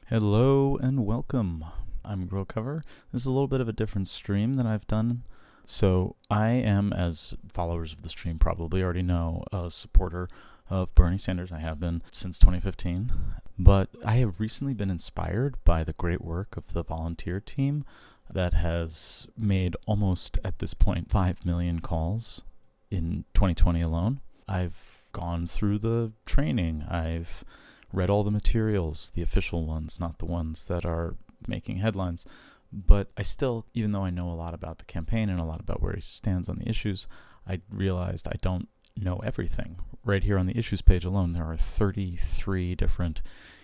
Hello and welcome. I'm Grow Cover. This is a little bit of a different stream than I've done. So I am, as followers of the stream probably already know, a supporter of Bernie Sanders. I have been since 2015. But I have recently been inspired by the great work of the volunteer team that has made almost, at this point, 5 million calls in 2020 alone. I've gone through the training. I've read all the materials, the official ones, not the ones that are making headlines. But I still, even though I know a lot about the campaign and a lot about where he stands on the issues, I realized I don't know everything. Right here on the issues page alone, there are 33 different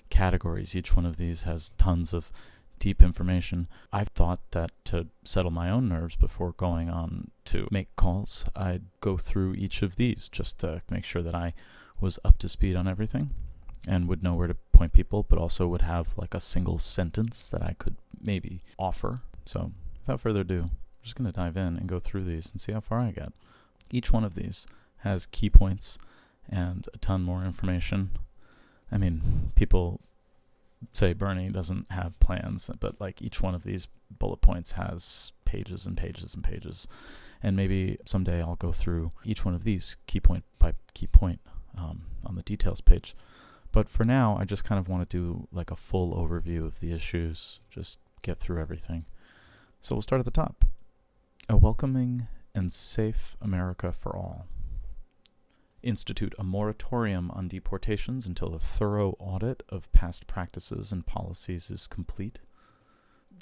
categories. Each one of these has tons of deep information. I've thought that to settle my own nerves before going on to make calls, I'd go through each of these just to make sure that I was up to speed on everything and would know where to point people, but also would have like a single sentence that I could maybe offer. So without further ado, I'm just going to dive in and go through these and see how far I get. Each one of these has key points and a ton more information. I mean, people say Bernie doesn't have plans, but like each one of these bullet points has pages and pages and pages. And maybe someday I'll go through each one of these key point by key point on the details page. But for now, I just kind of want to do like a full overview of the issues, just get through everything. So we'll start at the top. A welcoming and safe America for all. Institute a moratorium on deportations until a thorough audit of past practices and policies is complete.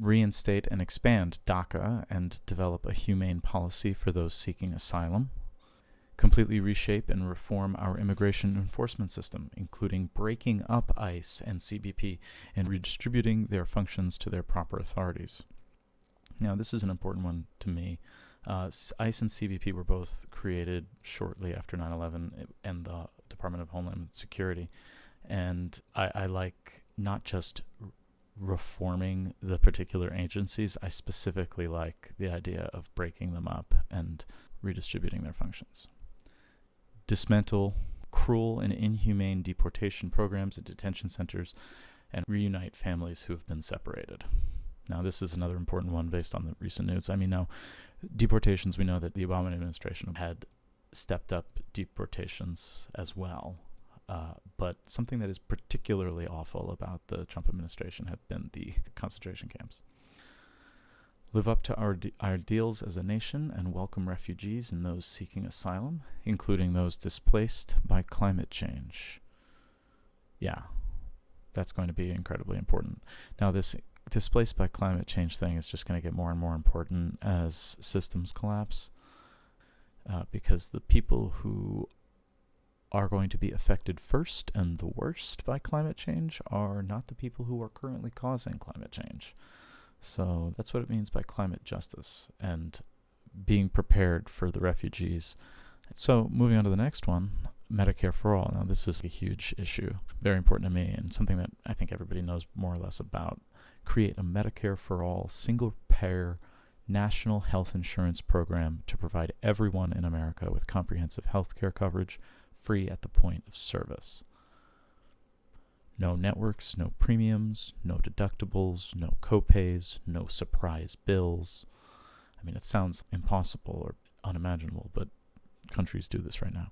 Reinstate and expand DACA and develop a humane policy for those seeking asylum. Completely reshape and reform our immigration enforcement system, including breaking up ICE and CBP and redistributing their functions to their proper authorities. Now, this is an important one to me. ICE and CBP were both created shortly after 9/11 and the Department of Homeland Security. And I like not just reforming the particular agencies, I specifically like the idea of breaking them up and redistributing their functions. Dismantle cruel and inhumane deportation programs at detention centers and reunite families who have been separated. Now, this is another important one based on the recent news. I mean, now, deportations, we know that the Obama administration had stepped up deportations as well. But something that is particularly awful about the Trump administration have been the concentration camps. Live up to our ideals as a nation and welcome refugees and those seeking asylum, including those displaced by climate change. Yeah, that's going to be incredibly important. Now, this displaced by climate change thing is just going to get more and more important as systems collapse, because the people who are going to be affected first and the worst by climate change are not the people who are currently causing climate change. So that's what it means by climate justice and being prepared for the refugees. So moving on to the next one, Medicare For All. Now, this is a huge issue, very important to me, and something that I think everybody knows more or less about. Create a Medicare For All single-payer national health insurance program to provide everyone in America with comprehensive health care coverage, free at the point of service. No networks, no premiums, no deductibles, no copays, no surprise bills. I mean, it sounds impossible or unimaginable, but countries do this right now.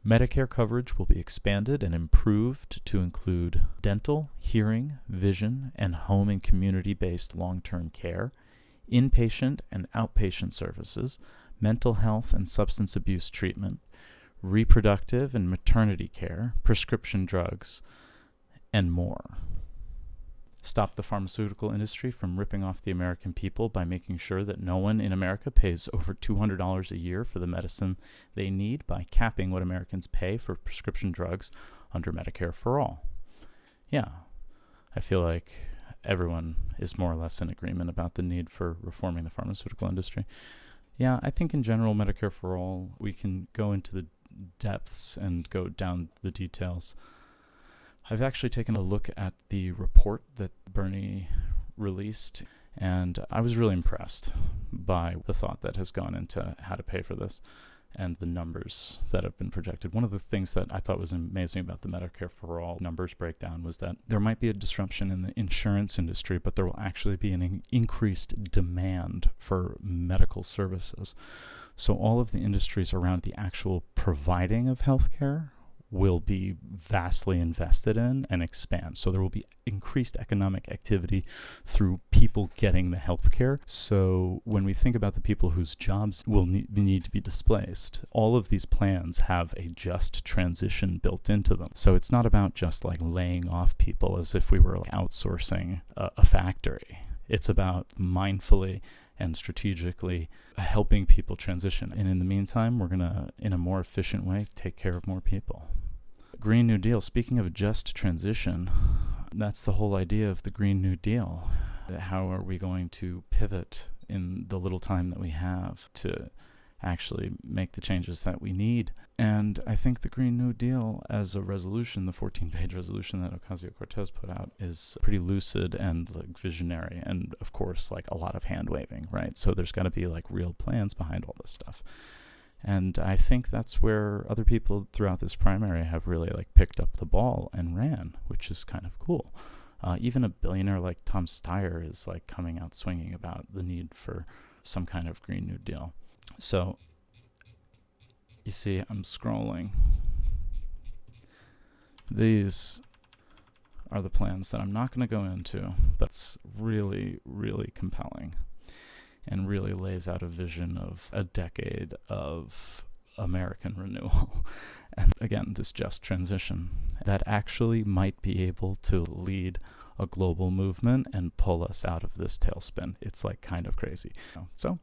Medicare coverage will be expanded and improved to include dental, hearing, vision, and home and community-based long-term care, inpatient and outpatient services, mental health and substance abuse treatment, reproductive and maternity care, prescription drugs, and more. Stop the pharmaceutical industry from ripping off the American people by making sure that no one in America pays over $200 a year for the medicine they need by capping what Americans pay for prescription drugs under Medicare For All. Yeah, I feel like everyone is more or less in agreement about the need for reforming the pharmaceutical industry. Yeah, I think in general, Medicare For All, we can go into the depths and go down the details. I've actually taken a look at the report that Bernie released, and I was really impressed by the thought that has gone into how to pay for this. and the numbers that have been projected. One of the things that I thought was amazing about the Medicare For All numbers breakdown was that there might be a disruption in the insurance industry, but there will actually be an increased demand for medical services. So all of the industries around the actual providing of healthcare will be vastly invested in and expand. So there will be increased economic activity through people getting the health care. So when we think about the people whose jobs will need to be displaced, all of these plans have a just transition built into them. So it's not about just like laying off people as if we were like outsourcing a factory. It's about mindfully and strategically helping people transition. And in the meantime, we're going to, in a more efficient way, take care of more people. Green New Deal, speaking of a just transition, that's the whole idea of the Green New Deal. How are we going to pivot in the little time that we have to actually make the changes that we need? And I think the Green New Deal as a resolution, the 14-page resolution that Ocasio-Cortez put out, is pretty lucid and like visionary, and of course like a lot of hand-waving, right? So there's got to be like real plans behind all this stuff. And I think that's where other people throughout this primary have really like picked up the ball and ran, which is kind of cool. Even a billionaire like Tom Steyer is like coming out swinging about the need for some kind of Green New Deal. So you see, I'm scrolling. These are the plans that I'm not going to go into, but it's really, really compelling and really lays out a vision of a decade of American renewal. And again, this just transition that actually might be able to lead a global movement and pull us out of this tailspin. It's like kind of crazy. So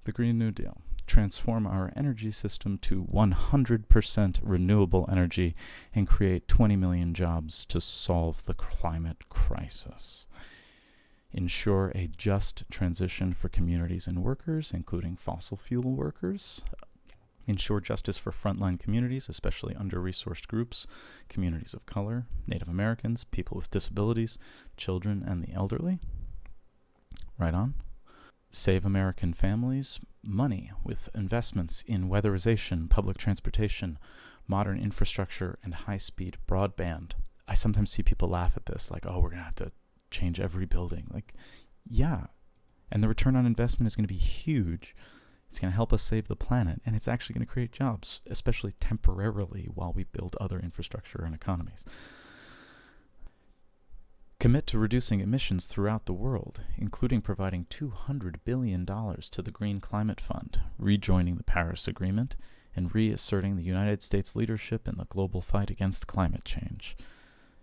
the Green New Deal. Transform our energy system to 100% renewable energy and create 20 million jobs to solve the climate crisis. Ensure a just transition for communities and workers, including fossil fuel workers. Ensure justice for frontline communities, especially under-resourced groups, communities of color, Native Americans, people with disabilities, children, and the elderly. Right on. Save American families money with investments in weatherization, public transportation, modern infrastructure, and high-speed broadband. I sometimes see people laugh at this, like, oh, we're going to have to change every building. Like, yeah. And the return on investment is going to be huge. It's going to help us save the planet, and it's actually going to create jobs, especially temporarily, while we build other infrastructure and economies. Commit to reducing emissions throughout the world, including providing $200 billion to the Green Climate Fund, rejoining the Paris Agreement, and reasserting the United States leadership in the global fight against climate change.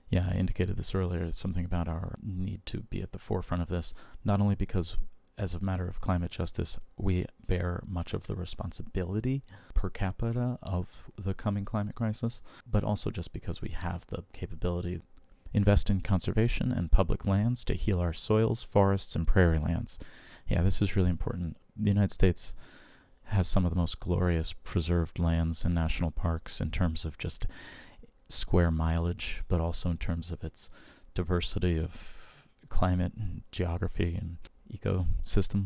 Yeah, I indicated this earlier, something about our need to be at the forefront of this, not only because, as a matter of climate justice, we bear much of the responsibility per capita of the coming climate crisis, but also just because we have the capability. Invest in conservation and public lands to heal our soils, forests, and prairie lands. Yeah, this is really important. The United States has some of the most glorious preserved lands and national parks in terms of just square mileage, but also in terms of its diversity of climate and geography and ecosystem.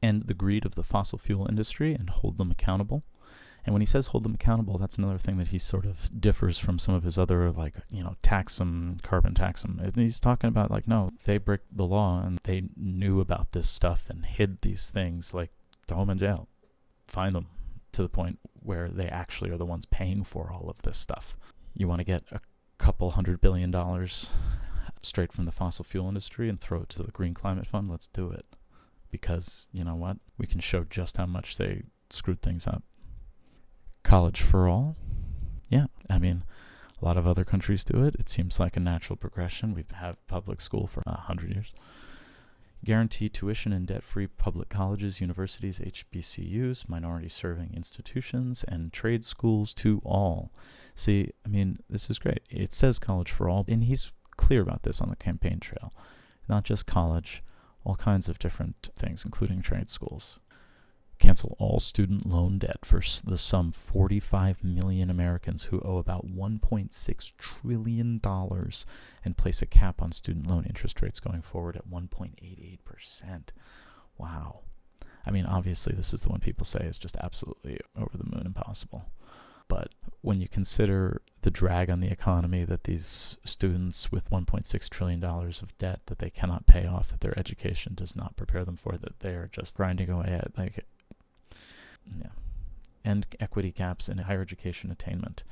End the greed of the fossil fuel industry and hold them accountable. And when he says hold them accountable, that's another thing that he sort of differs from some of his other, like, tax them, carbon tax them. And he's talking about, like, no, they break the law and they knew about this stuff and hid these things, like, throw them in jail, fine them to the point where they actually are the ones paying for all of this stuff. You want to get a couple $100 billion straight from the fossil fuel industry and throw it to the Green Climate Fund? Let's do it. Because, you know what? We can show just how much they screwed things up. College for all. Yeah, I mean, a lot of other countries do it. It seems like a natural progression. We've had public school for 100 years. Guarantee tuition and debt-free public colleges, universities, HBCUs, minority-serving institutions, and trade schools to all. See, I mean, this is great. It says college for all, and he's clear about this on the campaign trail. Not just college, all kinds of different things, including trade schools. Cancel all student loan debt for the some 45 million Americans who owe about $1.6 trillion and place a cap on student loan interest rates going forward at 1.88%. Wow. I mean, obviously, this is the one people say is just absolutely over the moon impossible. But when you consider the drag on the economy that these students with $1.6 trillion of debt that they cannot pay off, that their education does not prepare them for, that they are just grinding away at, end equity gaps in higher education attainment,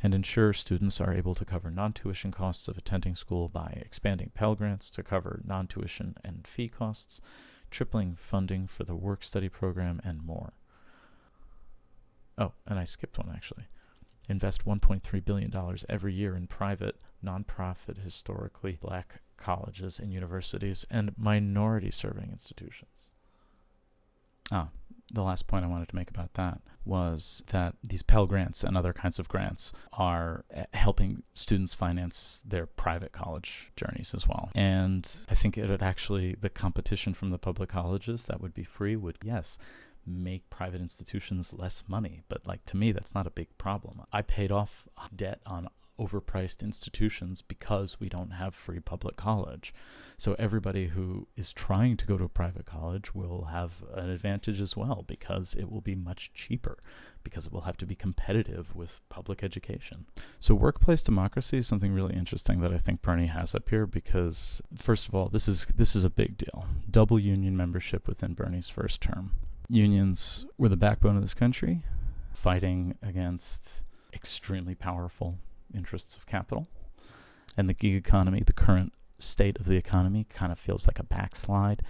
and ensure students are able to cover non-tuition costs of attending school by expanding Pell Grants to cover non-tuition and fee costs, tripling funding for the work-study program, and more. Oh, and I skipped one actually. Invest $1.3 billion every year in private, nonprofit, historically black colleges and universities and minority-serving institutions. The last point I wanted to make about that was that these Pell Grants and other kinds of grants are helping students finance their private college journeys as well. And I think it would actually, the competition from the public colleges that would be free would, yes, make private institutions less money. But to me, that's not a big problem. I paid off debt on overpriced institutions because we don't have free public college. So everybody who is trying to go to a private college will have an advantage as well, because it will be much cheaper, because it will have to be competitive with public education. So workplace democracy is something really interesting that I think Bernie has up here, because first of all, this is a big deal. Double union membership within Bernie's first term. Unions were the backbone of this country, fighting against extremely powerful interests of capital. And the gig economy, the current state of the economy, kind of feels like a backslide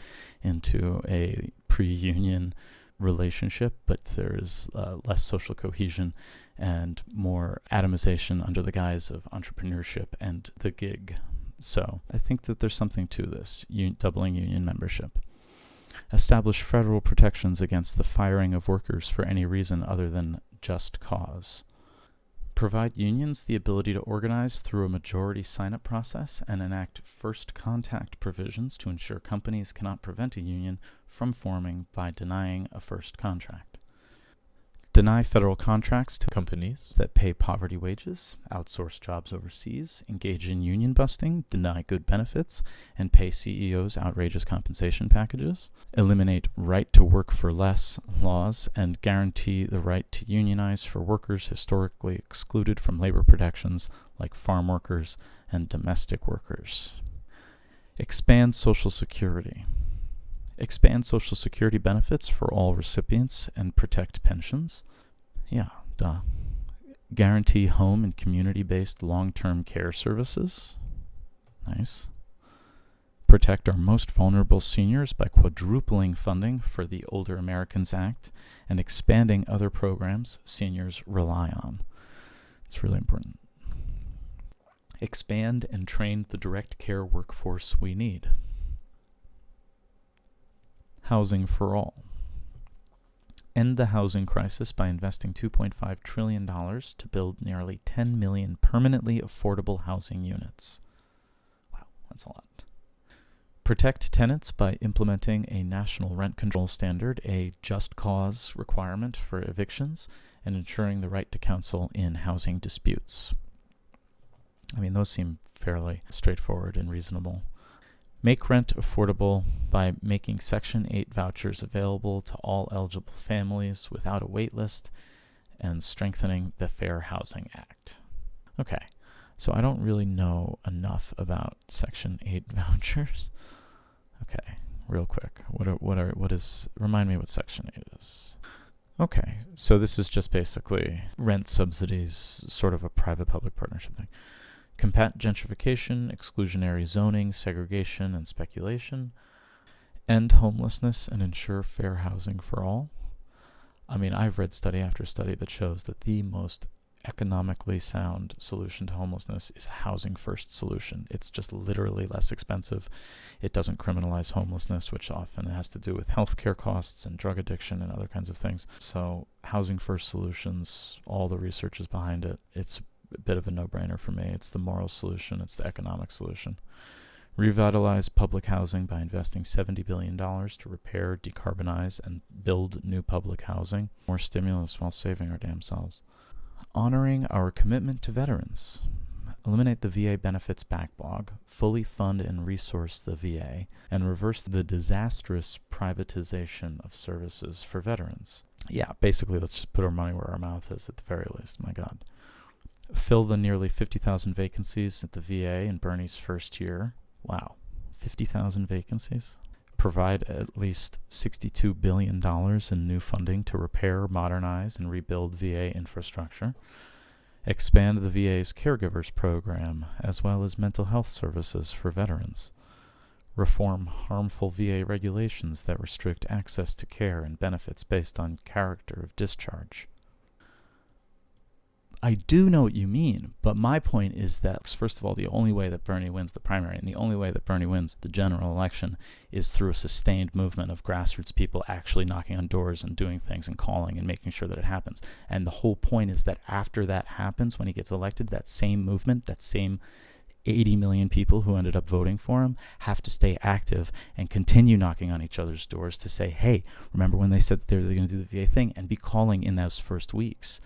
into a pre-union relationship, but there's less social cohesion and more atomization under the guise of entrepreneurship and the gig. So I think that there's something to this, doubling union membership. Establish federal protections against the firing of workers for any reason other than just cause. Provide unions the ability to organize through a majority sign-up process and enact first contact provisions to ensure companies cannot prevent a union from forming by denying a first contract. Deny federal contracts to companies that pay poverty wages, outsource jobs overseas, engage in union busting, deny good benefits, and pay CEOs outrageous compensation packages. Eliminate right to work for less laws and guarantee the right to unionize for workers historically excluded from labor protections like farm workers and domestic workers. Expand Social Security. Expand Social Security benefits for all recipients and protect pensions. Guarantee home and community-based long-term care services. Nice. Protect our most vulnerable seniors by quadrupling funding for the Older Americans Act and expanding other programs seniors rely on. It's really important. Expand and train the direct care workforce we need. Housing for all. End the housing crisis by investing $2.5 trillion to build nearly 10 million permanently affordable housing units. Wow, that's a lot. Protect tenants by implementing a national rent control standard, a just cause requirement for evictions, and ensuring the right to counsel in housing disputes. I mean, those seem fairly straightforward and reasonable. Make rent affordable by making Section 8 vouchers available to all eligible families without a wait list, and strengthening the Fair Housing Act. Okay, so I don't really know enough about Section 8 vouchers. Okay, real quick. Remind me what Section 8 is. Okay, so this is just basically rent subsidies, sort of a private-public partnership thing. Combat gentrification, exclusionary zoning, segregation, and speculation. End homelessness and ensure fair housing for all. I mean, I've read study after study that shows that the most economically sound solution to homelessness is a housing first solution. It's just literally less expensive. It doesn't criminalize homelessness, which often has to do with healthcare costs and drug addiction and other kinds of things. So housing first solutions, all the research is behind it. It's a bit of a no-brainer for me. It's the moral solution. It's the economic solution. Revitalize public housing by investing $70 billion to repair, decarbonize, and build new public housing. More stimulus while saving our damn selves. Honoring our commitment to veterans. eliminate the VA benefits backlog, fully fund and resource the VA, and reverse the disastrous privatization of services for veterans. Yeah, basically, let's just put our money where our mouth is at the very least. My God. Fill the nearly 50,000 vacancies at the VA in Bernie's first year. Wow, 50,000 vacancies? Provide at least $62 billion in new funding to repair, modernize, and rebuild VA infrastructure. Expand the VA's caregivers program, as well as mental health services for veterans. Reform harmful VA regulations that restrict access to care and benefits based on character of discharge. I do know what you mean, but my point is that, first of all, the only way that Bernie wins the primary and the only way that Bernie wins the general election is through a sustained movement of grassroots people actually knocking on doors and doing things and calling and making sure that it happens. And the whole point is that after that happens, when he gets elected, that same movement, that same 80 million people who ended up voting for him have to stay active and continue knocking on each other's doors to say, hey, remember when they said that they were going to do the VA thing, and be calling in those first weeks.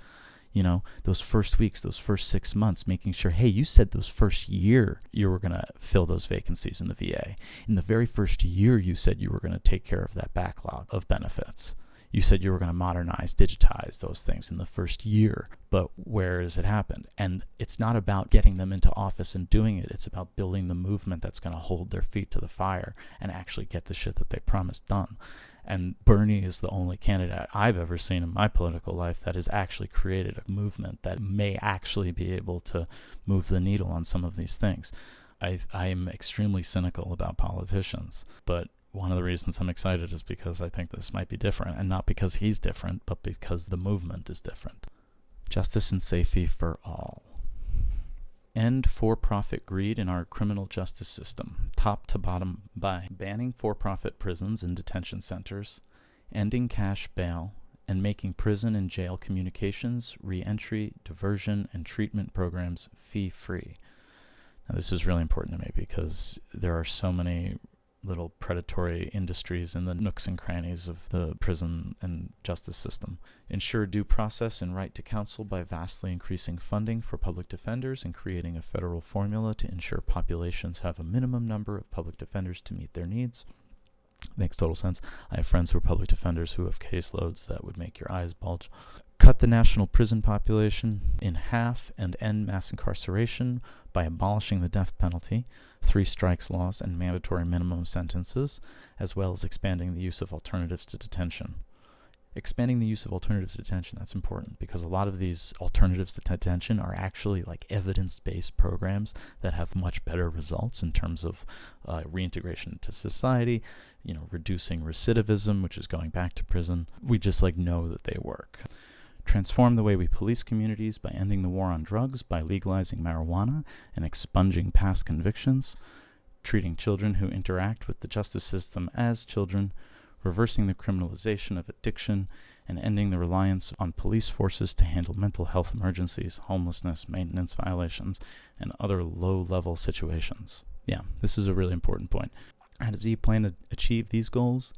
You know, those first weeks, those first 6 months, making sure, hey, you said those first year you were going to fill those vacancies in the VA. In the very first year, you said you were going to take care of that backlog of benefits. You said you were going to modernize, digitize those things in the first year. But where has it happened? And it's not about getting them into office and doing it. It's about building the movement that's going to hold their feet to the fire and actually get the shit that they promised done. And Bernie is the only candidate I've ever seen in my political life that has actually created a movement that may actually be able to move the needle on some of these things. I am extremely cynical about politicians, but one of the reasons I'm excited is because I think this might be different, and not because he's different, but because the movement is different. Justice and safety for all. End for-profit greed in our criminal justice system, top to bottom, by banning for-profit prisons and detention centers, ending cash bail, and making prison and jail communications, re-entry, diversion, and treatment programs fee-free. Now, this is really important to me because there are so many little predatory industries in the nooks and crannies of the prison and justice system. Ensure due process and right to counsel by vastly increasing funding for public defenders and creating a federal formula to ensure populations have a minimum number of public defenders to meet their needs. Makes total sense. I have friends who are public defenders who have caseloads that would make your eyes bulge. Cut the national prison population in half and end mass incarceration by abolishing the death penalty, 3 strikes laws, and mandatory minimum sentences, as well as expanding the use of alternatives to detention. Expanding the use of alternatives to detention, that's important, because a lot of these alternatives to detention are actually like evidence-based programs that have much better results in terms of reintegration into society, reducing recidivism, which is going back to prison. We just know that they work. Transform the way we police communities by ending the war on drugs, by legalizing marijuana and expunging past convictions, treating children who interact with the justice system as children, reversing the criminalization of addiction, and ending the reliance on police forces to handle mental health emergencies, homelessness, maintenance violations, and other low-level situations. Yeah, this is a really important point. How does he plan to achieve these goals?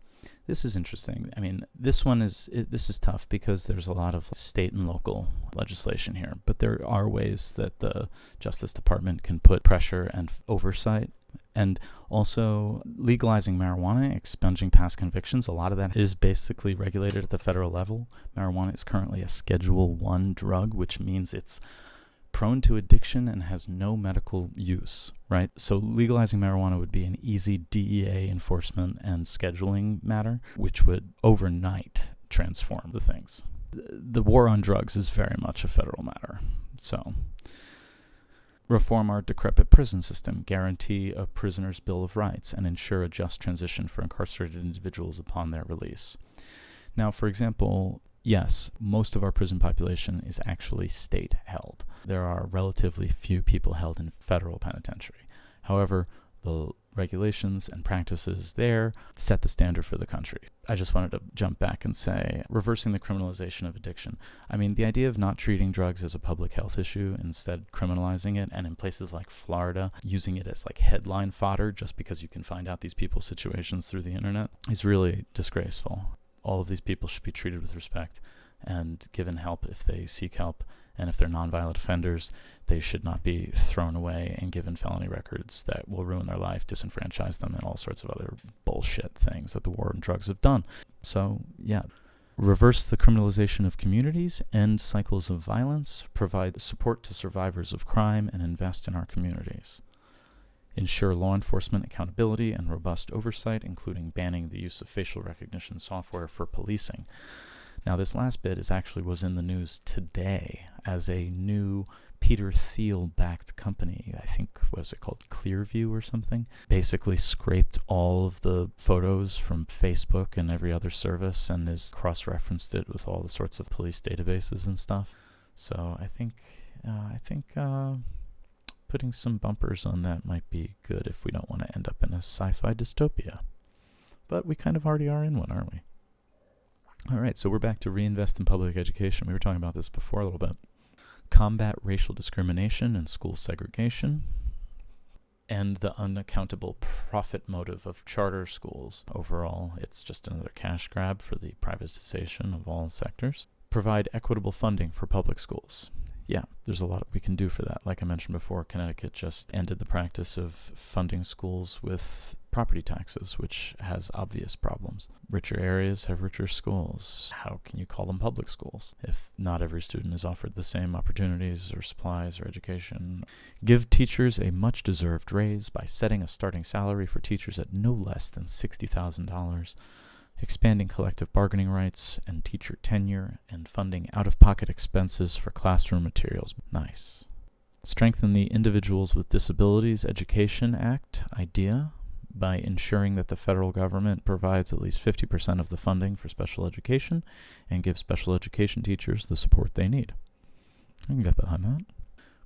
This is interesting. I mean, this is tough because there's a lot of state and local legislation here, but there are ways that the Justice Department can put pressure and oversight. And also legalizing marijuana, expunging past convictions, a lot of that is basically regulated at the federal level. Marijuana is currently a Schedule I drug, which means it's prone to addiction and has no medical use, right? So legalizing marijuana would be an easy DEA enforcement and scheduling matter, which would overnight transform the things. The war on drugs is very much a federal matter. So reform our decrepit prison system, guarantee a prisoner's Bill of Rights, and ensure a just transition for incarcerated individuals upon their release. Now, for example, yes, most of our prison population is actually state-held. There are relatively few people held in federal penitentiary. However, the regulations and practices there set the standard for the country. I just wanted to jump back and say, reversing the criminalization of addiction. I mean, the idea of not treating drugs as a public health issue, instead criminalizing it, and in places like Florida, using it as headline fodder just because you can find out these people's situations through the internet, is really disgraceful. All of these people should be treated with respect and given help if they seek help, And if they're nonviolent offenders, they should not be thrown away and given felony records that will ruin their life, disenfranchise them, and all sorts of other bullshit things that the war on drugs have done. So, yeah. Reverse the criminalization of communities, end cycles of violence, provide support to survivors of crime, and invest in our communities. Ensure law enforcement accountability and robust oversight, including banning the use of facial recognition software for policing. Now, this last bit was in the news today as a new Peter Thiel-backed company, I think, what is it called, Clearview or something, basically scraped all of the photos from Facebook and every other service and has cross-referenced it with all the sorts of police databases and stuff. So I think putting some bumpers on that might be good if we don't want to end up in a sci-fi dystopia. But we kind of already are in one, aren't we? All right, so we're back to reinvest in public education. We were talking about this before a little bit. Combat racial discrimination and school segregation, and the unaccountable profit motive of charter schools. Overall, it's just another cash grab for the privatization of all sectors. Provide equitable funding for public schools. Yeah, there's a lot we can do for that. Like I mentioned before, Connecticut just ended the practice of funding schools with property taxes, which has obvious problems. Richer areas have richer schools. How can you call them public schools if not every student is offered the same opportunities or supplies or education? Give teachers a much-deserved raise by setting a starting salary for teachers at no less than $60,000. Expanding collective bargaining rights and teacher tenure, and funding out-of-pocket expenses for classroom materials. Nice. Strengthen the Individuals with Disabilities Education Act idea by ensuring that the federal government provides at least 50% of the funding for special education and gives special education teachers the support they need. I can get behind that.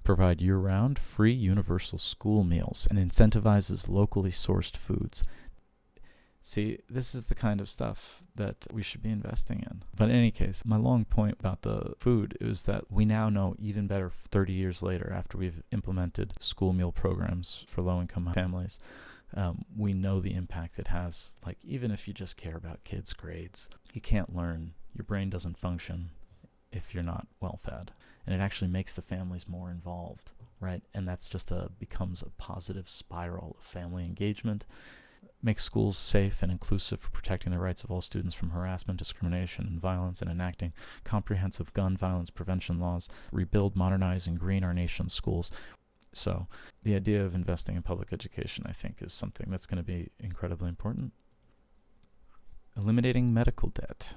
Provide year-round free universal school meals and incentivizes locally sourced foods. See, this is the kind of stuff that we should be investing in. But in any case, my long point about the food is that we now know even better 30 years later, after we've implemented school meal programs for low-income families, we know the impact it has. Like, even if you just care about kids' grades, you can't learn. Your brain doesn't function if you're not well-fed. And it actually makes the families more involved, right? And that's just becomes a positive spiral of family engagement. Make schools safe and inclusive for protecting the rights of all students from harassment, discrimination, and violence, and enacting comprehensive gun violence prevention laws. Rebuild, modernize, and green our nation's schools. So the idea of investing in public education, I think, is something that's going to be incredibly important. Eliminating medical debt.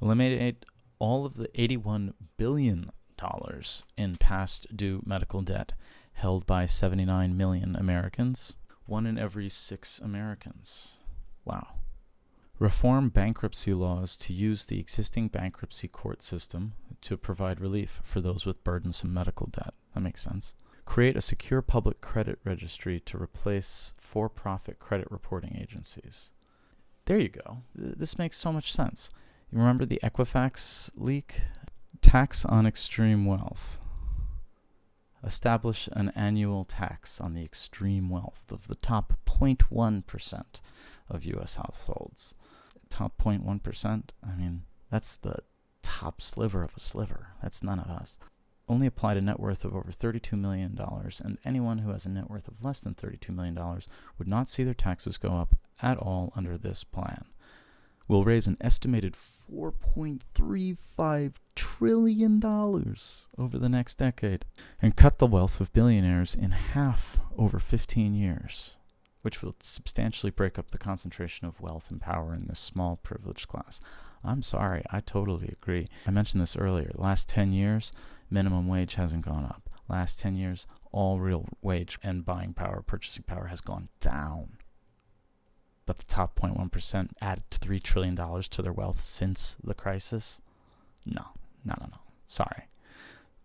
Eliminate all of the $81 billion in past due medical debt held by 79 million Americans. 1 in every 6 Americans. Wow. Reform bankruptcy laws to use the existing bankruptcy court system to provide relief for those with burdensome medical debt. That makes sense. Create a secure public credit registry to replace for-profit credit reporting agencies. There you go. This makes so much sense. You remember the Equifax leak? Tax on extreme wealth. Establish an annual tax on the extreme wealth of the top 0.1% of U.S. households. Top 0.1%? I mean, that's the top sliver of a sliver. That's none of us. Only apply to net worth of over $32 million, and anyone who has a net worth of less than $32 million would not see their taxes go up at all under this plan. Will raise an estimated $4.35 trillion over the next decade and cut the wealth of billionaires in half over 15 years, which will substantially break up the concentration of wealth and power in this small privileged class. I'm sorry, I totally agree. I mentioned this earlier. Last 10 years, minimum wage hasn't gone up. Last 10 years, all real wage and buying power, purchasing power has gone down. But the top 0.1% added $3 trillion to their wealth since the crisis? No. Sorry.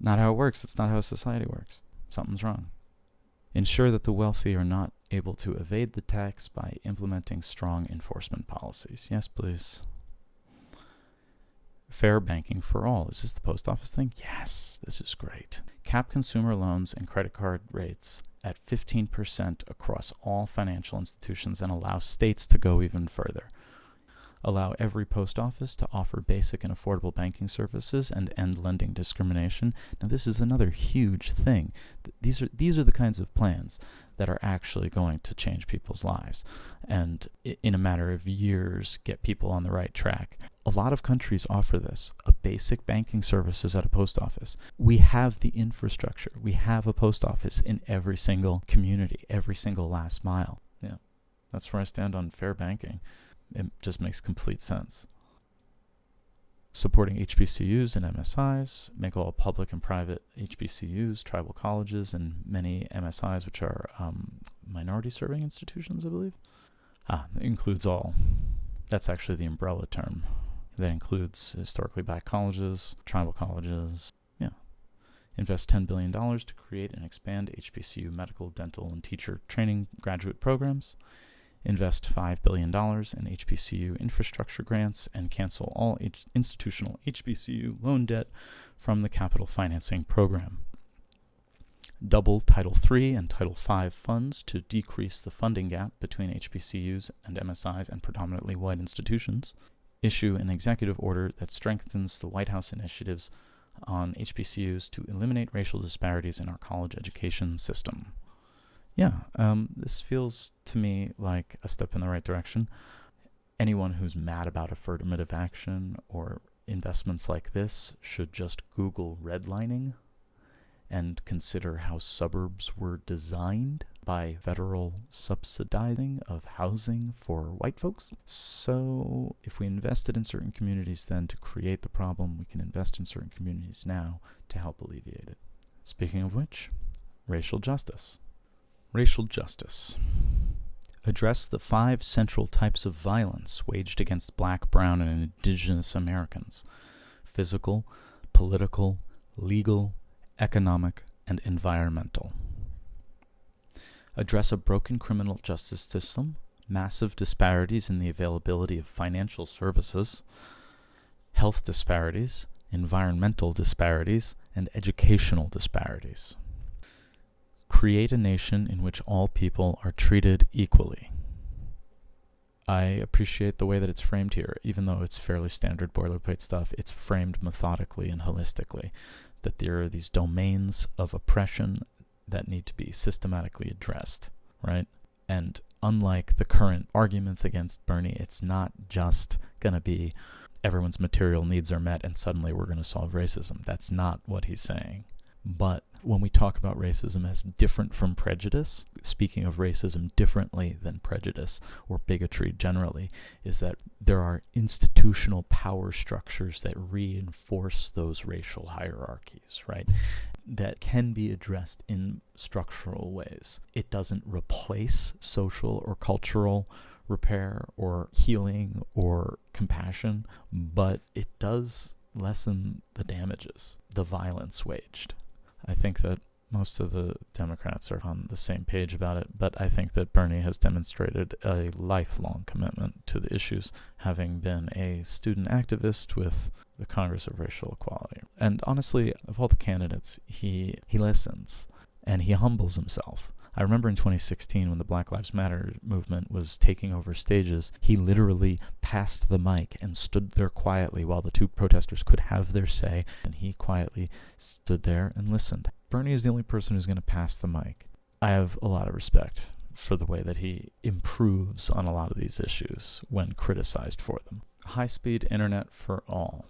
Not how it works. It's not how society works. Something's wrong. Ensure that the wealthy are not able to evade the tax by implementing strong enforcement policies. Yes, please. Fair banking for all. Is this the post office thing? Yes, this is great. Cap consumer loans and credit card rates at 15% across all financial institutions and allow states to go even further. allow every post office to offer basic and affordable banking services, and end lending discrimination. Now, this is another huge thing. These are the kinds of plans that are actually going to change people's lives and in a matter of years get people on the right track. A lot of countries offer this, a basic banking services at a post office. We have the infrastructure. We have a post office in every single community, every single last mile. Yeah, that's where I stand on fair banking. It just makes complete sense. Supporting HBCUs and MSIs, make all public and private HBCUs, tribal colleges, and many MSIs, which are minority serving institutions, I believe. It includes all. That's actually the umbrella term. That includes historically black colleges, tribal colleges. Yeah. Invest $10 billion to create and expand HBCU medical, dental, and teacher training graduate programs. Invest $5 billion in HBCU infrastructure grants and cancel all institutional HBCU loan debt from the capital financing program. Double Title III and Title V funds to decrease the funding gap between HBCUs and MSIs and predominantly white institutions. Issue an executive order that strengthens the White House initiatives on HBCUs to eliminate racial disparities in our college education system. Yeah, this feels to me like a step in the right direction. Anyone who's mad about affirmative action or investments like this should just Google redlining and consider how suburbs were designed by federal subsidizing of housing for white folks. So if we invested in certain communities then to create the problem, we can invest in certain communities now to help alleviate it. Speaking of which, racial justice. Racial justice. Address the 5 central types of violence waged against black, brown, and indigenous Americans: physical, political, legal, economic, and environmental. Address a broken criminal justice system, massive disparities in the availability of financial services, health disparities, environmental disparities, and educational disparities. Create a nation in which all people are treated equally. I appreciate the way that it's framed here, even though it's fairly standard boilerplate stuff. It's framed methodically and holistically, that there are these domains of oppression that need to be systematically addressed, right? And unlike the current arguments against Bernie, it's not just going to be everyone's material needs are met and suddenly we're going to solve racism. That's not what he's saying. But when we talk about racism as different from prejudice, speaking of racism differently than prejudice or bigotry generally, is that there are institutional power structures that reinforce those racial hierarchies, right? That can be addressed in structural ways. It doesn't replace social or cultural repair or healing or compassion, but it does lessen the damages, the violence waged. I think that most of the Democrats are on the same page about it, but I think that Bernie has demonstrated a lifelong commitment to the issues, having been a student activist with the Congress of Racial Equality. And honestly, of all the candidates, he listens and he humbles himself. I remember in 2016 when the Black Lives Matter movement was taking over stages, he literally passed the mic and stood there quietly while the 2 protesters could have their say, and he quietly stood there and listened. Bernie is the only person who's going to pass the mic. I have a lot of respect for the way that he improves on a lot of these issues when criticized for them. High-speed internet for all.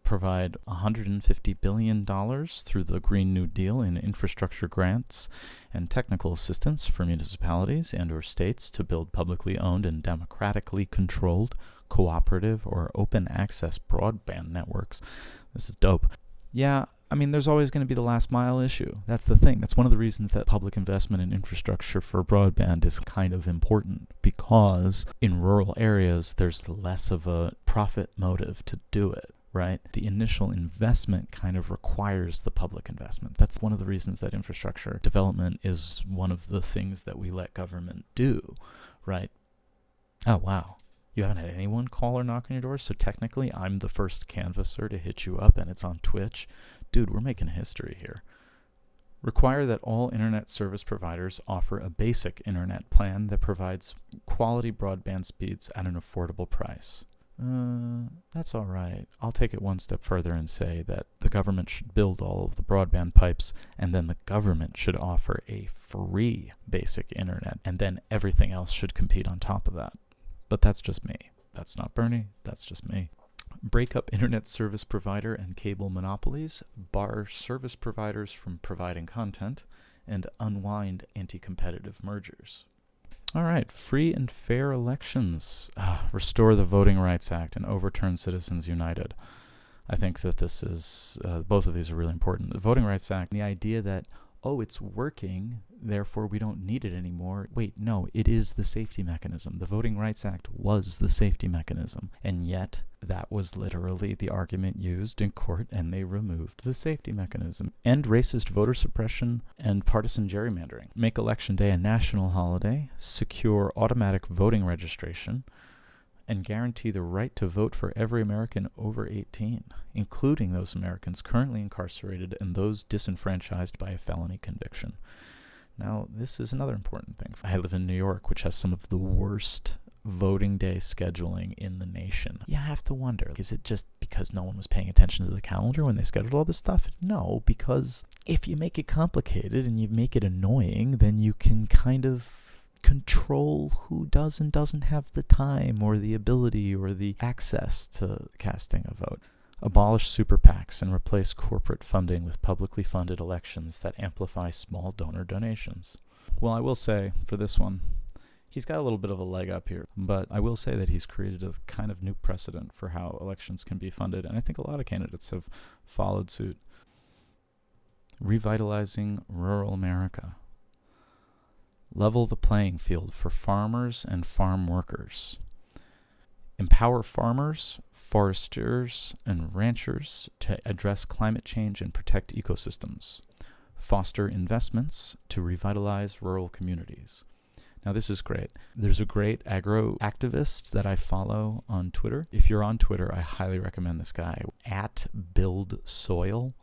Provide $150 billion through the Green New Deal in infrastructure grants and technical assistance for municipalities and or states to build publicly owned and democratically controlled, cooperative, or open access broadband networks. This is dope. Yeah, I mean, there's always going to be the last mile issue. That's the thing. That's one of the reasons that public investment in infrastructure for broadband is kind of important, because in rural areas, there's less of a profit motive to do it. Right? The initial investment kind of requires the public investment. That's one of the reasons that infrastructure development is one of the things that we let government do, right? Oh, wow. You haven't had anyone call or knock on your door? So technically, I'm the first canvasser to hit you up, and it's on Twitch. Dude, we're making history here. Require that all internet service providers offer a basic internet plan that provides quality broadband speeds at an affordable price. That's all right. I'll take it one step further and say that the government should build all of the broadband pipes, and then the government should offer a free basic internet, and then everything else should compete on top of that. But that's just me. That's not Bernie. That's just me. Break up internet service provider and cable monopolies, bar service providers from providing content, and unwind anti-competitive mergers. All right, free and fair elections. Restore the Voting Rights Act and overturn Citizens United. I think that this is, both of these are really important. The Voting Rights Act, the idea that, it's working, therefore we don't need it anymore. Wait, no, it is the safety mechanism. The Voting Rights Act was the safety mechanism, and yet that was literally the argument used in court, and they removed the safety mechanism. End racist voter suppression and partisan gerrymandering. Make Election Day a national holiday. Secure automatic voting registration. And guarantee the right to vote for every American over 18, including those Americans currently incarcerated and those disenfranchised by a felony conviction. Now, this is another important thing. I live in New York, which has some of the worst voting day scheduling in the nation. You have to wonder, is it just because no one was paying attention to the calendar when they scheduled all this stuff? No, because if you make it complicated and you make it annoying, then you can kind of control who does and doesn't have the time or the ability or the access to casting a vote. Abolish super PACs and replace corporate funding with publicly funded elections that amplify small donor donations. Well, I will say, for this one, he's got a little bit of a leg up here, but I will say that he's created a kind of new precedent for how elections can be funded, and I think a lot of candidates have followed suit. Revitalizing rural America. Level the playing field for farmers and farm workers. Empower farmers, foresters, and ranchers to address climate change and protect ecosystems. Foster investments to revitalize rural communities. Now, this is great. There's a great agro activist that I follow on Twitter. If you're on Twitter, I highly recommend this guy, @BuildSoil.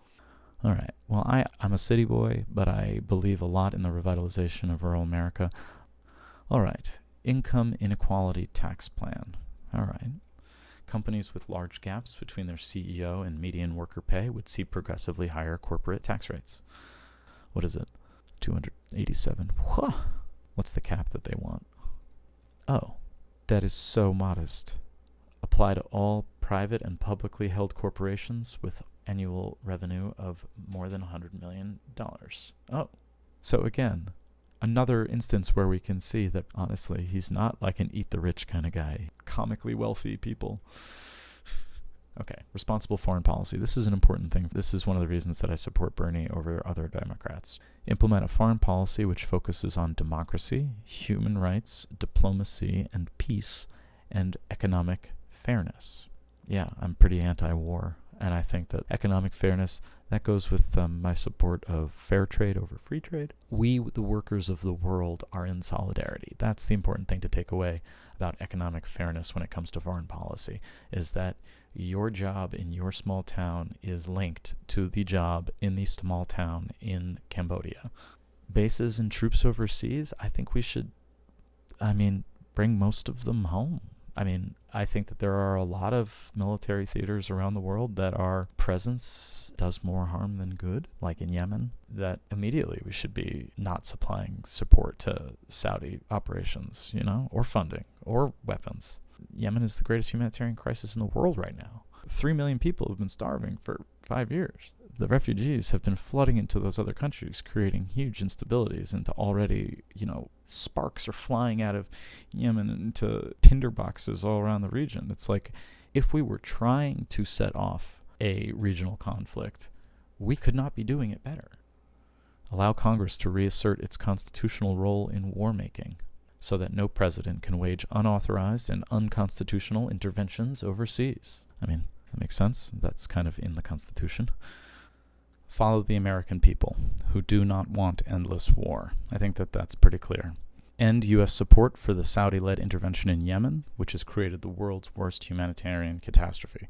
All right. Well, I'm a city boy, but I believe a lot in the revitalization of rural America. All right. Income inequality tax plan. All right. Companies with large gaps between their CEO and median worker pay would see progressively higher corporate tax rates. What is it? 287. What's the cap that they want? Oh, that is so modest. Apply to all private and publicly held corporations with annual revenue of more than $100 million. Oh, so again, another instance where we can see that honestly, he's not like an eat the rich kind of guy. Comically wealthy people. Okay, responsible foreign policy. This is an important thing. This is one of the reasons that I support Bernie over other Democrats. Implement a foreign policy which focuses on democracy, human rights, diplomacy, and peace, and economic fairness. Yeah, I'm pretty anti-war. And I think that economic fairness, that goes with my support of fair trade over free trade. We, the workers of the world, are in solidarity. That's the important thing to take away about economic fairness when it comes to foreign policy, is that your job in your small town is linked to the job in the small town in Cambodia. Bases and troops overseas, I think we should, bring most of them home. I think that there are a lot of military theaters around the world that our presence does more harm than good, like in Yemen, that immediately we should be not supplying support to Saudi operations, or funding, or weapons. Yemen is the greatest humanitarian crisis in the world right now. 3 million people have been starving for 5 years. The refugees have been flooding into those other countries, creating huge instabilities, and already, sparks are flying out of Yemen into tinder boxes all around the region. It's like, if we were trying to set off a regional conflict, we could not be doing it better. Allow Congress to reassert its constitutional role in war making, so that no president can wage unauthorized and unconstitutional interventions overseas. That makes sense. That's kind of in the Constitution. Follow the American people, who do not want endless war. I think that that's pretty clear. End U.S. support for the Saudi-led intervention in Yemen, which has created the world's worst humanitarian catastrophe.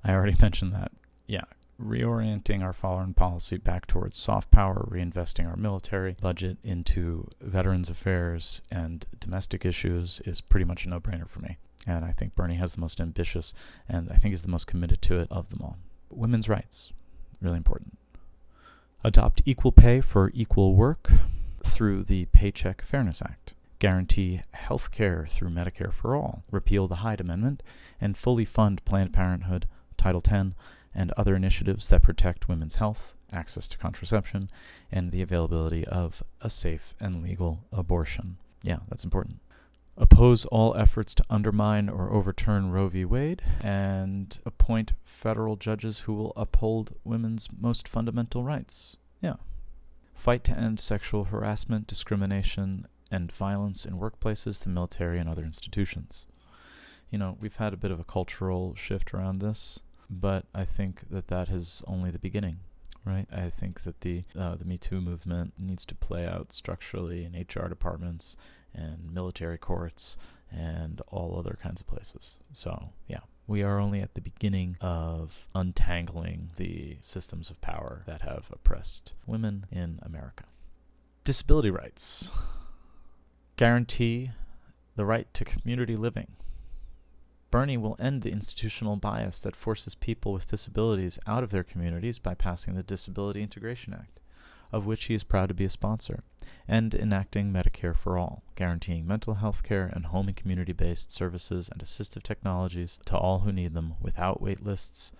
I already mentioned that. Yeah, reorienting our foreign policy back towards soft power, reinvesting our military budget into veterans affairs and domestic issues is pretty much a no-brainer for me. And I think Bernie has the most ambitious, and I think is the most committed to it of them all. Women's rights, really important. Adopt equal pay for equal work through the Paycheck Fairness Act. Guarantee health care through Medicare for All. Repeal the Hyde Amendment and fully fund Planned Parenthood, Title X, and other initiatives that protect women's health, access to contraception, and the availability of a safe and legal abortion. Yeah, that's important. Oppose all efforts to undermine or overturn Roe v. Wade, and appoint federal judges who will uphold women's most fundamental rights. Yeah. Fight to end sexual harassment, discrimination, and violence in workplaces, the military, and other institutions. You know, we've had a bit of a cultural shift around this, but I think that is only the beginning, right? I think that the Me Too movement needs to play out structurally in HR departments and military courts and all other kinds of places. So, yeah, we are only at the beginning of untangling the systems of power that have oppressed women in America. Disability rights. Guarantee the right to community living. Bernie will end the institutional bias that forces people with disabilities out of their communities by passing the Disability Integration Act, of which he is proud to be a sponsor, and enacting Medicare for All, guaranteeing mental health care and home and community-based services and assistive technologies to all who need them without wait lists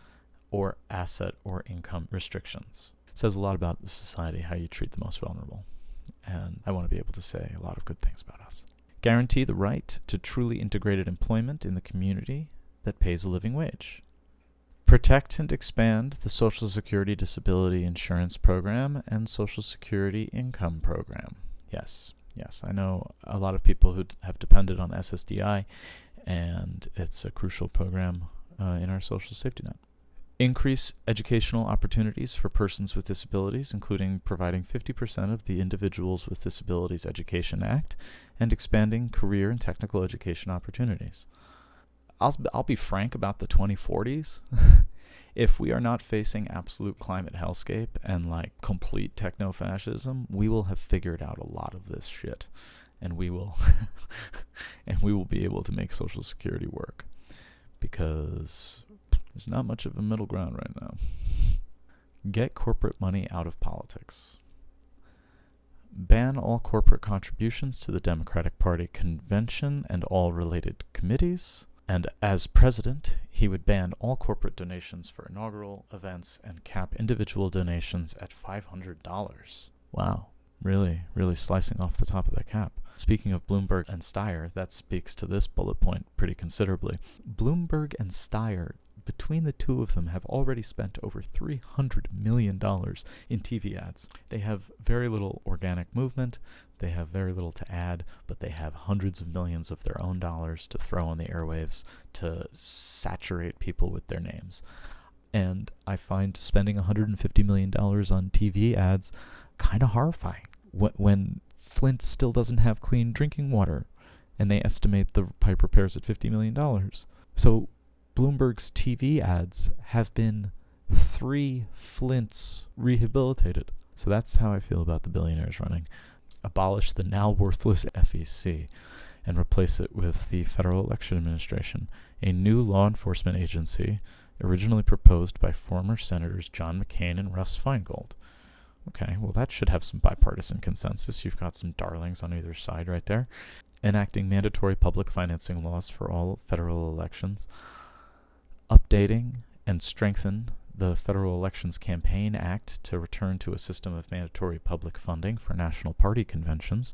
or asset or income restrictions. It says a lot about the society, how you treat the most vulnerable. And I want to be able to say a lot of good things about us. Guarantee the right to truly integrated employment in the community that pays a living wage. Protect and expand the Social Security Disability Insurance Program and Social Security Income Program. Yes, I know a lot of people who have depended on SSDI, and it's a crucial program in our social safety net. Increase educational opportunities for persons with disabilities, including providing 50% of the Individuals with Disabilities Education Act and expanding career and technical education opportunities. I'll be frank about the 2040s. If we are not facing absolute climate hellscape and like complete techno-fascism, we will have figured out a lot of this shit, and we will be able to make Social Security work, because there's not much of a middle ground right now. Get corporate money out of politics. Ban all corporate contributions to the Democratic Party convention and all related committees. And as president, he would ban all corporate donations for inaugural events and cap individual donations at $500. Wow. Really slicing off the top of that cap. Speaking of Bloomberg and Steyer, that speaks to this bullet point pretty considerably. Bloomberg and Steyer, between the two of them, have already spent over $300 million in TV ads. They have very little organic movement. They have very little to add, but they have hundreds of millions of their own dollars to throw on the airwaves to saturate people with their names. And I find spending $150 million on TV ads kind of horrifying when Flint still doesn't have clean drinking water, and they estimate the pipe repairs at $50 million. So Bloomberg's TV ads have been 3 Flints rehabilitated. So that's how I feel about the billionaires running. Abolish the now worthless FEC and replace it with the Federal Election Administration, a new law enforcement agency originally proposed by former Senators John McCain and Russ Feingold. Okay, well that should have some bipartisan consensus. You've got some darlings on either side right there. Enacting mandatory public financing laws for all federal elections. Updating and strengthen the Federal Elections Campaign Act to return to a system of mandatory public funding for national party conventions,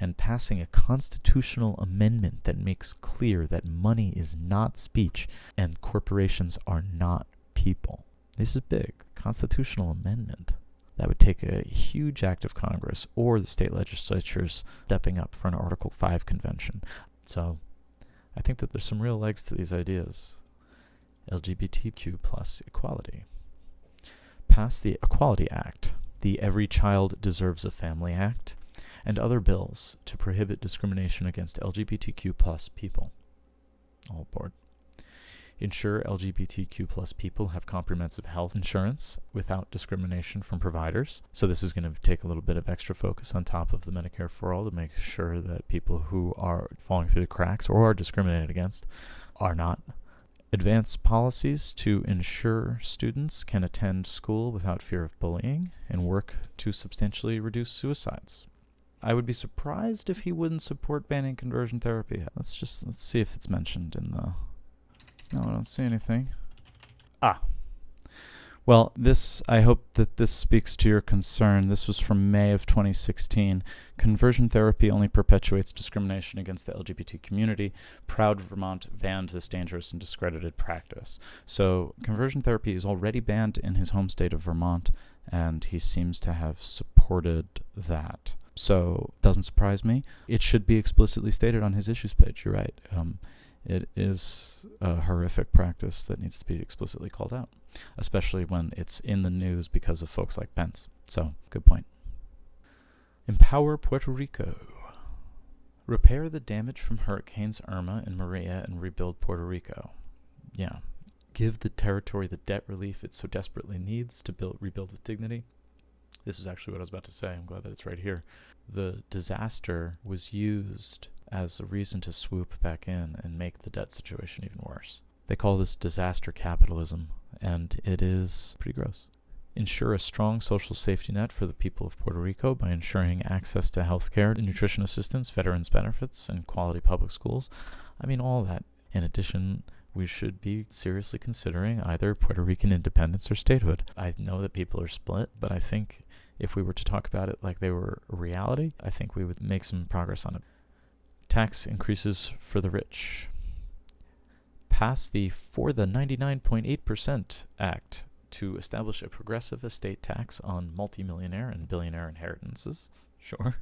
and passing a constitutional amendment that makes clear that money is not speech and corporations are not people. This is big. Constitutional amendment. That would take a huge act of Congress or the state legislatures stepping up for an Article 5 convention. So I think that there's some real legs to these ideas. LGBTQ plus equality. Pass the Equality Act, the Every Child Deserves a Family Act, and other bills to prohibit discrimination against LGBTQ plus people. All aboard. ensure LGBTQ plus people have comprehensive health insurance without discrimination from providers. So this is going to take a little bit of extra focus on top of the Medicare For All to make sure that people who are falling through the cracks or are discriminated against are not. Advance policies to ensure students can attend school without fear of bullying and work to substantially reduce suicides. I would be surprised if he wouldn't support banning conversion therapy. Let's see if it's mentioned in the... No, I don't see anything. Well, I hope that this speaks to your concern. This was from May of 2016. Conversion therapy only perpetuates discrimination against the LGBT community. Proud Vermont banned this dangerous and discredited practice. So conversion therapy is already banned in his home state of Vermont, and he seems to have supported that. So doesn't surprise me. It should be explicitly stated on his issues page. You're right. It is a horrific practice that needs to be explicitly called out, especially when it's in the news because of folks like Pence. So, good point. Empower Puerto Rico. Repair the damage from Hurricanes Irma and Maria and rebuild Puerto Rico. Yeah. Give the territory the debt relief it so desperately needs to rebuild with dignity. This is actually what I was about to say. I'm glad that it's right here. The disaster was used as a reason to swoop back in and make the debt situation even worse. They call this disaster capitalism, and it is pretty gross. Ensure a strong social safety net for the people of Puerto Rico by ensuring access to health care, nutrition assistance, veterans benefits, and quality public schools. I mean, all that. In addition, we should be seriously considering either Puerto Rican independence or statehood. I know that people are split, but I think if we were to talk about it like they were a reality, I think we would make some progress on it. Tax increases for the rich. Pass the For the 99.8% Act to establish a progressive estate tax on multimillionaire and billionaire inheritances. Sure.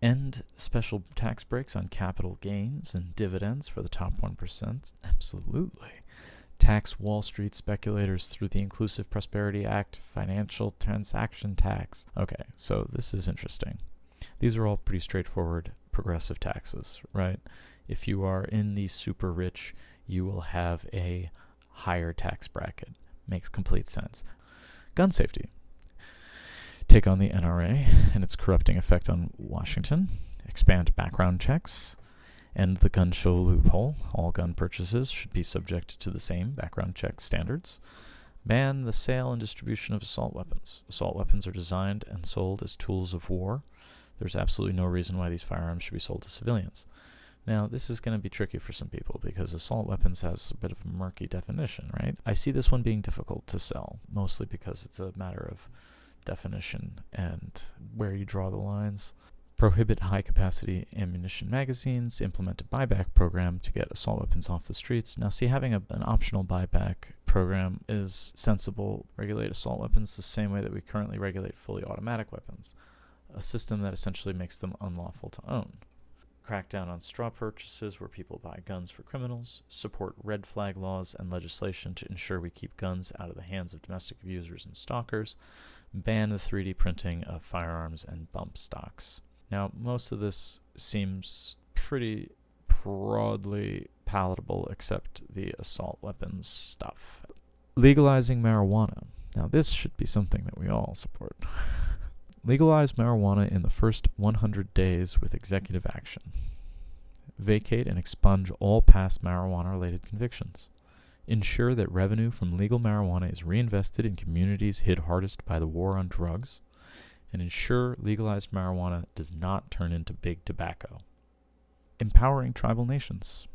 End special tax breaks on capital gains and dividends for the top 1%. Absolutely. Tax Wall Street speculators through the Inclusive Prosperity Act financial transaction tax. Okay, so this is interesting. These are all pretty straightforward progressive taxes, right? If you are in the super rich, you will have a higher tax bracket. Makes complete sense. Gun safety. Take on the NRA and its corrupting effect on Washington. Expand background checks. End the gun show loophole. All gun purchases should be subject to the same background check standards. Ban the sale and distribution of assault weapons. Assault weapons are designed and sold as tools of war. There's absolutely no reason why these firearms should be sold to civilians. Now, this is going to be tricky for some people because assault weapons has a bit of a murky definition, right? I see this one being difficult to sell, mostly because it's a matter of definition and where you draw the lines. Prohibit high-capacity ammunition magazines. Implement a buyback program to get assault weapons off the streets. Now, see, having an optional buyback program is sensible. Regulate assault weapons the same way that we currently regulate fully automatic weapons. A system that essentially makes them unlawful to own. Crack down on straw purchases where people buy guns for criminals. Support red flag laws and legislation to ensure we keep guns out of the hands of domestic abusers and stalkers. Ban the 3D printing of firearms and bump stocks. Now, most of this seems pretty broadly palatable except the assault weapons stuff. Legalizing marijuana. Now, this should be something that we all support. Legalize marijuana in the first 100 days with executive action. Vacate and expunge all past marijuana-related convictions. Ensure that revenue from legal marijuana is reinvested in communities hit hardest by the war on drugs. And ensure legalized marijuana does not turn into big tobacco. Empowering tribal nations.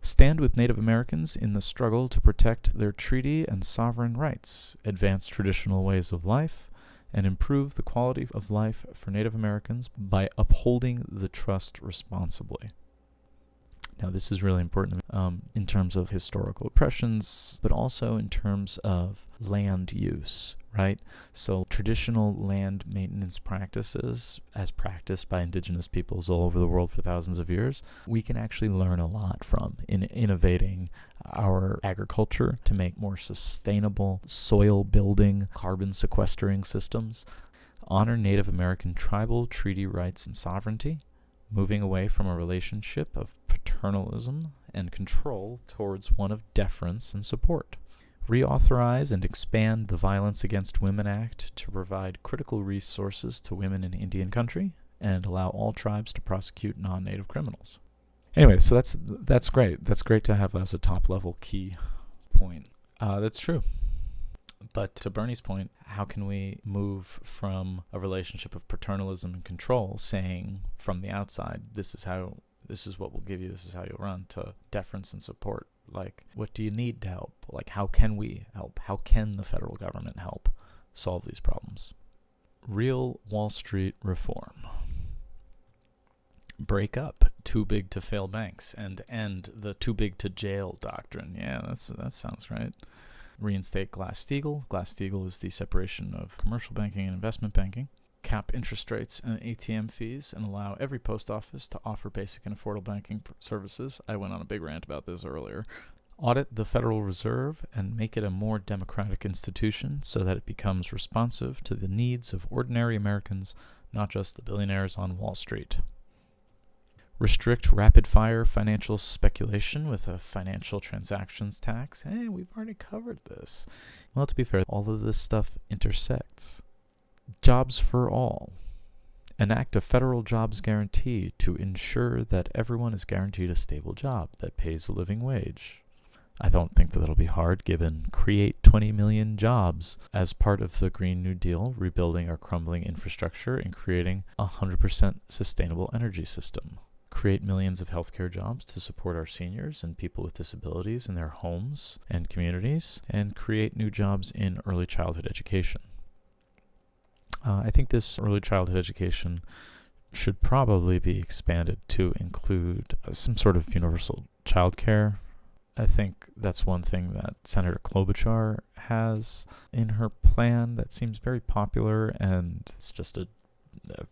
Stand with Native Americans in the struggle to protect their treaty and sovereign rights. Advance traditional ways of life. And improve the quality of life for Native Americans by upholding the trust responsibly. Now, this is really important in terms of historical oppressions, but also in terms of land use, right? So traditional land maintenance practices, as practiced by indigenous peoples all over the world for thousands of years, we can actually learn a lot from in innovating our agriculture to make more sustainable soil building, carbon sequestering systems. Honor Native American tribal treaty rights and sovereignty, moving away from a relationship of paternal paternalism and control towards one of deference and support. Reauthorize and expand the Violence Against Women Act to provide critical resources to women in Indian country and allow all tribes to prosecute non-native criminals. Anyway, so that's great. That's great to have as a top-level key point. That's true. But to Bernie's point, how can we move from a relationship of paternalism and control, saying from the outside, this is what we'll give you, this is how you'll run, to deference and support? Like, what do you need to help? Like, how can we help? How can the federal government help solve these problems? Real Wall Street reform. Break up too big to fail banks and end the too big to jail doctrine. Yeah, that sounds right. Reinstate Glass-Steagall. Glass-Steagall is the separation of commercial banking and investment banking. Cap interest rates and ATM fees and allow every post office to offer basic and affordable banking services. I went on a big rant about this earlier. Audit the Federal Reserve and make it a more democratic institution so that it becomes responsive to the needs of ordinary Americans, not just the billionaires on Wall Street. Restrict rapid-fire financial speculation with a financial transactions tax. Hey, we've already covered this. Well, to be fair, all of this stuff intersects. Jobs for all. Enact a federal jobs guarantee to ensure that everyone is guaranteed a stable job that pays a living wage. I don't think that'll be hard, given create 20 million jobs as part of the Green New Deal, rebuilding our crumbling infrastructure and creating a 100% sustainable energy system. Create millions of healthcare jobs to support our seniors and people with disabilities in their homes and communities, and create new jobs in early childhood education. I think this early childhood education should probably be expanded to include some sort of universal childcare. I think that's one thing that Senator Klobuchar has in her plan that seems very popular, and it's just a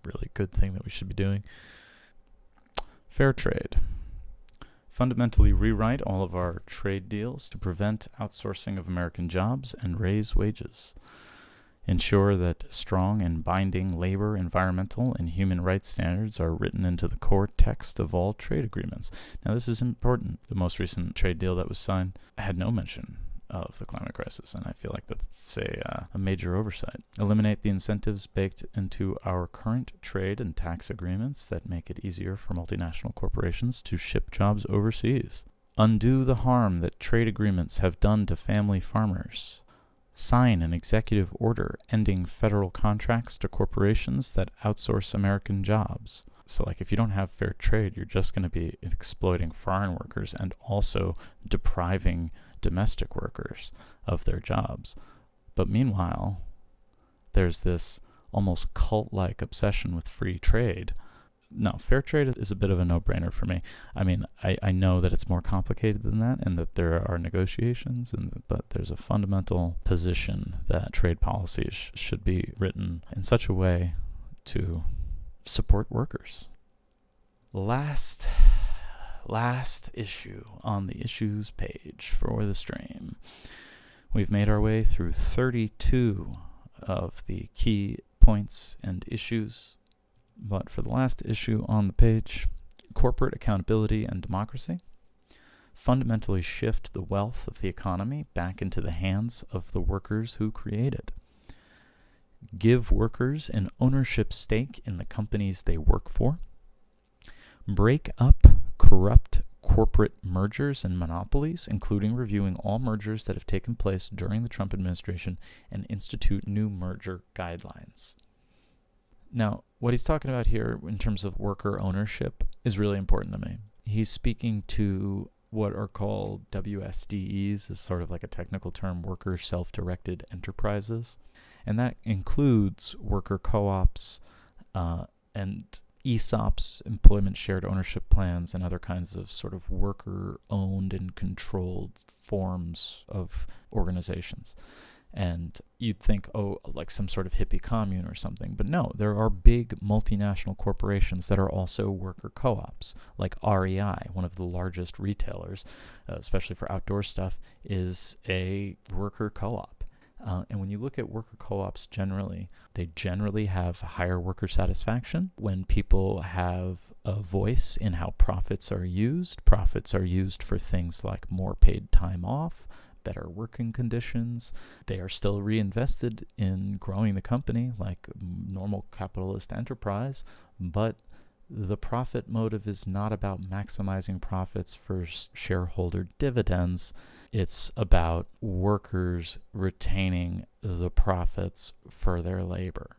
really good thing that we should be doing. Fair trade. Fundamentally rewrite all of our trade deals to prevent outsourcing of American jobs and raise wages. Ensure that strong and binding labor, environmental, and human rights standards are written into the core text of all trade agreements. Now, this is important. The most recent trade deal that was signed had no mention of the climate crisis, and I feel like that's a major oversight. Eliminate the incentives baked into our current trade and tax agreements that make it easier for multinational corporations to ship jobs overseas. Undo the harm that trade agreements have done to family farmers. Sign an executive order ending federal contracts to corporations that outsource American jobs. So, like, if you don't have fair trade, you're just going to be exploiting foreign workers and also depriving domestic workers of their jobs. But meanwhile, there's this almost cult-like obsession with free trade. No, fair trade is a bit of a no-brainer for me. I mean, I know that it's more complicated than that and that there are negotiations, but there's a fundamental position that trade policies should be written in such a way to support workers. Last issue on the issues page for the stream. We've made our way through 32 of the key points and issues. But for the last issue on the page, corporate accountability and democracy, fundamentally shift the wealth of the economy back into the hands of the workers who create it. Give workers an ownership stake in the companies they work for. Break up corrupt corporate mergers and monopolies, including reviewing all mergers that have taken place during the Trump administration, and institute new merger guidelines. Now, what he's talking about here in terms of worker ownership is really important to me. He's speaking to what are called WSDEs, is sort of like a technical term, worker self-directed enterprises. And that includes worker co-ops and ESOPs, employment shared ownership plans, and other kinds of sort of worker-owned and controlled forms of organizations. And you'd think, oh, like some sort of hippie commune or something. But no, there are big multinational corporations that are also worker co-ops, like REI, one of the largest retailers, especially for outdoor stuff, is a worker co-op. And when you look at worker co-ops generally, they generally have higher worker satisfaction. When people have a voice in how profits are used for things like more paid time off, better working conditions. They are still reinvested in growing the company like normal capitalist enterprise, but the profit motive is not about maximizing profits for shareholder dividends. It's about workers retaining the profits for their labor.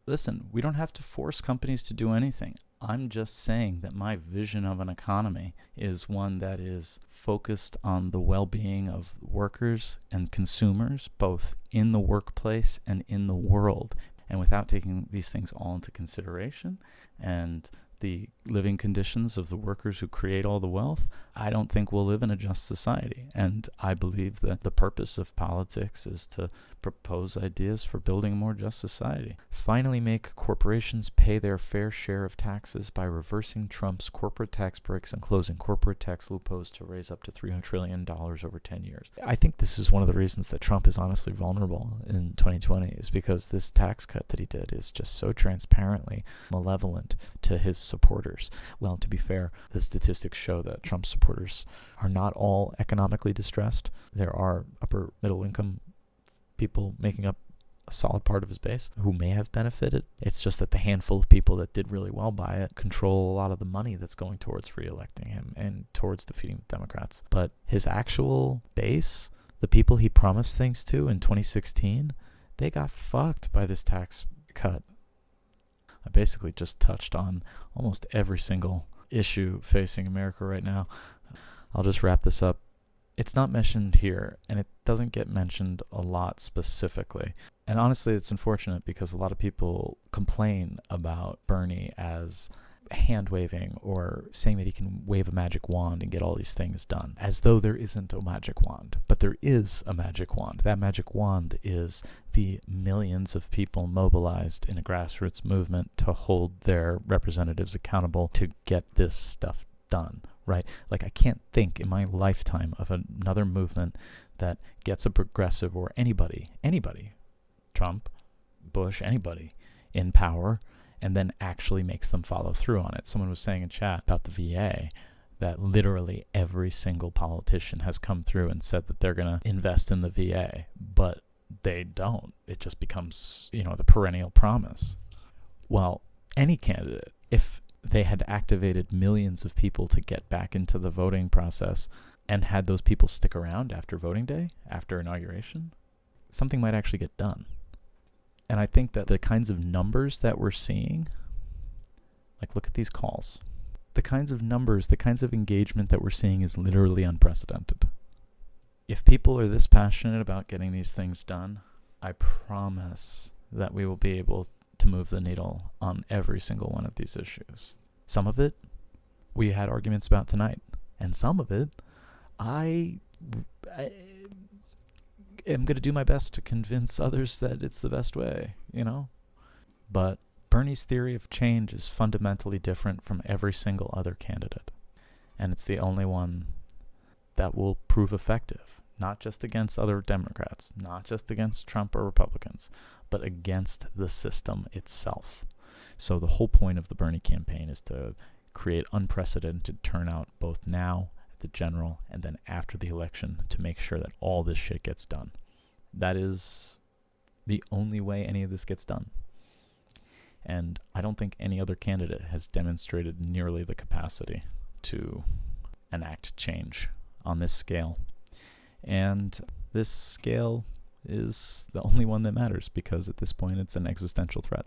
Listen, we don't have to force companies to do anything. I'm just saying that my vision of an economy is one that is focused on the well-being of workers and consumers, both in the workplace and in the world. And without taking these things all into consideration and the living conditions of the workers who create all the wealth, I don't think we'll live in a just society. And I believe that the purpose of politics is to propose ideas for building a more just society. Finally, make corporations pay their fair share of taxes by reversing Trump's corporate tax breaks and closing corporate tax loopholes to raise up to $300 trillion over 10 years. I think this is one of the reasons that Trump is honestly vulnerable in 2020, is because this tax cut that he did is just so transparently malevolent to his supporters. Well, to be fair, the statistics show that Trump's supporters are not all economically distressed. There are upper middle income people making up a solid part of his base who may have benefited. It's just that the handful of people that did really well by it control a lot of the money that's going towards re-electing him and towards defeating the Democrats. But his actual base, the people he promised things to in 2016, they got fucked by this tax cut. I basically just touched on almost every single issue facing America right now. I'll just wrap this up. It's not mentioned here, and it doesn't get mentioned a lot specifically. And honestly, it's unfortunate because a lot of people complain about Bernie as hand-waving or saying that he can wave a magic wand and get all these things done, as though there isn't a magic wand. But there is a magic wand. That magic wand is the millions of people mobilized in a grassroots movement to hold their representatives accountable to get this stuff done, right? Like, I can't think in my lifetime of another movement that gets a progressive or anybody, Trump, Bush, anybody in power, and then actually makes them follow through on it. Someone was saying in chat about the VA that literally every single politician has come through and said that they're going to invest in the VA, but they don't. It just becomes, the perennial promise. Well, any candidate, if they had activated millions of people to get back into the voting process and had those people stick around after voting day, after inauguration, something might actually get done. And I think that the kinds of numbers that we're seeing, like look at these calls, the kinds of numbers, the kinds of engagement that we're seeing is literally unprecedented. If people are this passionate about getting these things done, I promise that we will be able to move the needle on every single one of these issues. Some of it we had arguments about tonight, and some of it I am going to do my best to convince others that it's the best way, But Bernie's theory of change is fundamentally different from every single other candidate. And it's the only one that will prove effective, not just against other Democrats, not just against Trump or Republicans, but against the system itself. So the whole point of the Bernie campaign is to create unprecedented turnout both now, at the general, and then after the election to make sure that all this shit gets done. That is the only way any of this gets done. And I don't think any other candidate has demonstrated nearly the capacity to enact change on this scale. And this scale is the only one that matters because at this point it's an existential threat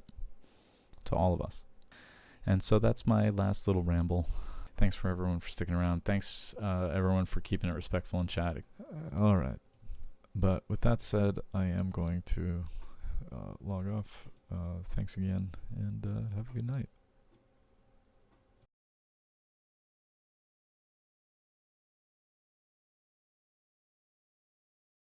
to all of us. And so that's my last little ramble. Thanks for everyone for sticking around. Thanks everyone for keeping it respectful in chat. All right. But with that said, I am going to log off. Thanks again, and have a good night.